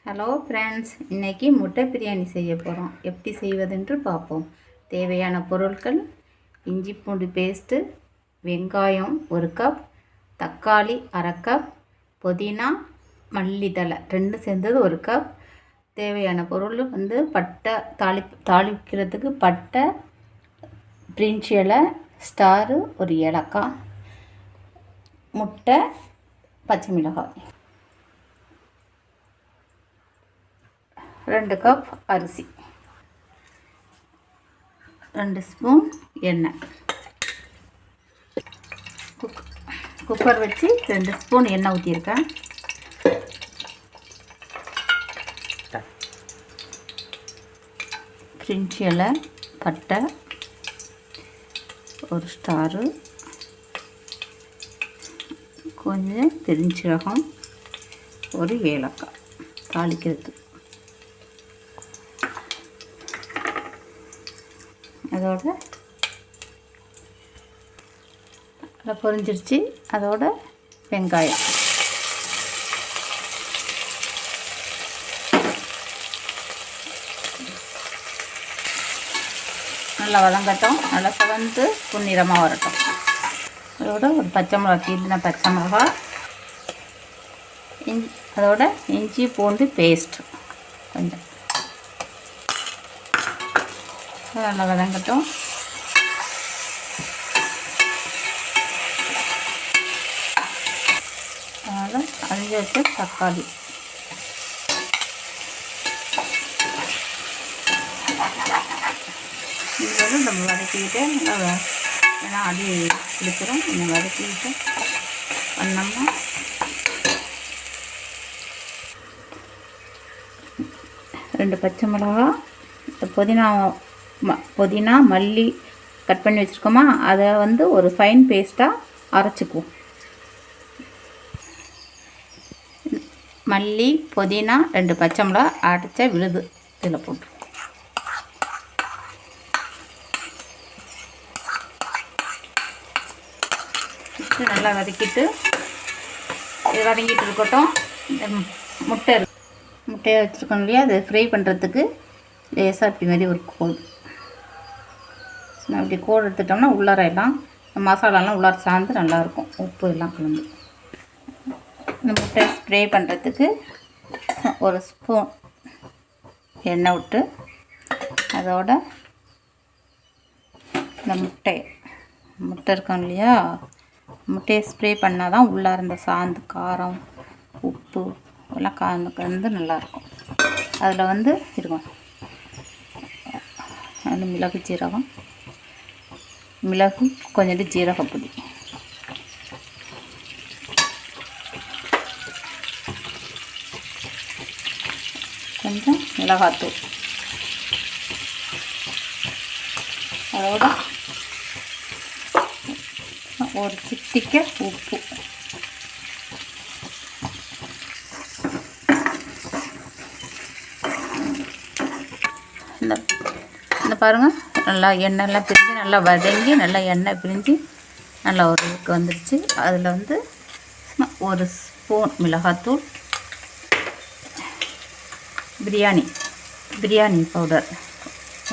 Hello friends, இன்றைக்கி முட்டை பிரியாணி செய்ய போகிறோம். எப்படி செய்வதென்று பார்ப்போம். தேவையான பொருட்கள்: இஞ்சி பூண்டு பேஸ்ட்டு, வெங்காயம் 1 கப், தக்காளி 1/2 கப், புதினா மல்லித்தழை 2 சேர்ந்தது 1 கப். தேவையான பொருள் வந்து பட்டை, தாளிக்கிறதுக்கு பட்டை, பிரிஞ்சி இலை, ஸ்டாரு, ஒரு ஏலக்காய், முட்டை, பச்சை மிளகாய், 2 கப் அரிசி, 2 ஸ்பூன் எண்ணெய். குக்கர் வச்சு 2 ஸ்பூன் எண்ணெய் ஊற்றிருக்கேன். பிரிஞ்சி இலை, பட்டை, ஒரு ஸ்டாரு, கொஞ்சம் பெருஞ்சீரகம், ஒரு ஏலக்காய் தாளிக்கிறதுக்கு. அதோட நல்லா பொரிஞ்சிருச்சு. அதோட வெங்காயம், நல்லா வதங்கட்டும். நல்லா செவந்து பொன்னிறமாக வரட்டும். அதோட ஒரு பச்சை மிளகா, கீழ்னா பச்சை மிளகா, அதோட இஞ்சி பூண்டு பேஸ்ட் கொஞ்சம் நல்லா வதங்கட்டும். அதனால் அரிஞ்சு வச்ச தக்காளி, இது வந்து நம்ம வதக்கிக்கிட்டே நல்லா ஏன்னா அடி பிடிச்சிடும். கொஞ்சம் வதக்கிக்கிட்டு பண்ணோம்னா 2 பச்சை மிளகா, புதினா மல்லி கட் பண்ணி வச்சுருக்கோமா, அதை வந்து ஒரு ஃபைன் பேஸ்ட்டாக அரைச்சிக்குவோம். மல்லி, புதினா, 2 பச்சை மிளகா அரைச்ச விழுது இதில் போட்டு நல்லா வதக்கிட்டு இது வதங்கிட்டு இருக்கட்டும். முட்டையை வச்சுருக்கோம் இல்லையா, அதை ஃப்ரை பண்ணுறதுக்கு லேசாக இப்படி மாதிரி ஒரு கோடு அப்படி கோடு எடுத்துட்டோம்னா உள்ளார எல்லாம் மசாலாலாம் உள்ளார சார்ந்து நல்லாயிருக்கும். உப்பு எல்லாம் கலந்து இந்த முட்டை ஸ்ப்ரே பண்ணுறதுக்கு ஒரு ஸ்பூன் எண்ணெய் விட்டு அதோட இந்த முட்டை இருக்கும் இல்லையா, முட்டையை ஸ்ப்ரே பண்ணால் தான் உள்ளார இந்த சாந்து காரம் உப்பு எல்லாம் கலந்து நல்லாயிருக்கும். அதில் வந்து இருக்கும் அந்த மிளகு கொஞ்சோண்டு ஜீரகப்பொடி, கொஞ்சம் மிளகாத்தூள், அதோட ஒரு சிட்டிக்க உப்பு. இந்த பாருங்கள், நல்லா எண்ணெய்லாம் பிரிஞ்சு நல்லா வதங்கி நல்லா எண்ணெய் பிரிஞ்சு நல்லா ஒரு இதுக்கு வந்துடுச்சு. அதில் வந்து ஒரு ஸ்பூன் மிளகாத்தூள், பிரியாணி பவுடர்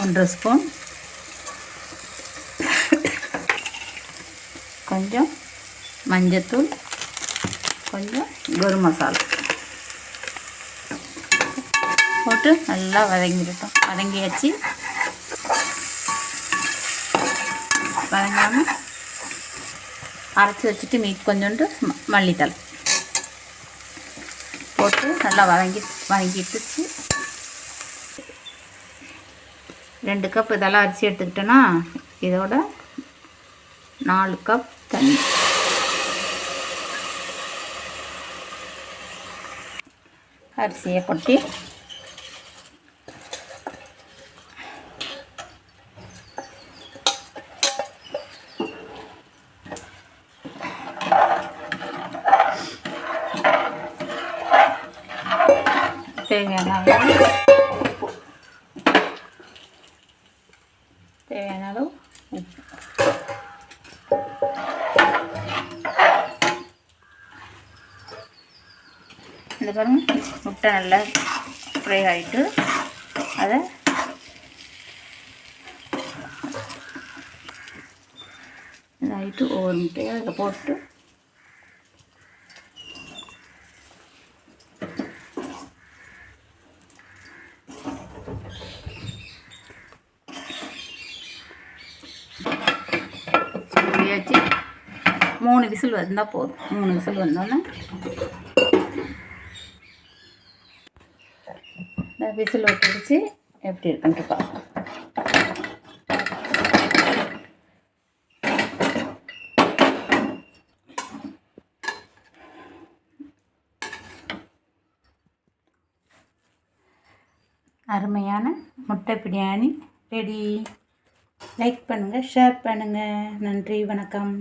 1 ஸ்பூன், கொஞ்சம் மஞ்சத்தூள், கொஞ்சம் கரம் மசாலா போட்டு நல்லா வதங்கியாச்சு. வதங்காமல் அரைச்சி வச்சுட்டு கொஞ்சோண்டு மல்லித்தழை போட்டு நல்லா வதங்கிட்டுச்சு. 2 கப் இதெல்லாம் அரிசி எடுத்துக்கிட்டோன்னா இதோட 4 கப் தண்ணி. அரிசியை கொட்டி தேவையான அளவு உப்பு. இந்த பாருங்கள், முட்டை நல்லா ஃப்ரை ஆகிட்டு அதை இதாகிட்டு ஒவ்வொரு முட்டையை அதில் போட்டு வச்சு 3 விசில் வந்தால் போதும். 3 விசில் வந்தோன்னே இந்த விசில் வச்சு எப்படி இருக்குன்ட்டு பார்ப்போம். அருமையான முட்டை பிரியாணி ரெடி. லைக் பண்ணுங்கள், ஷேர் பண்ணுங்கள். நன்றி, வணக்கம்.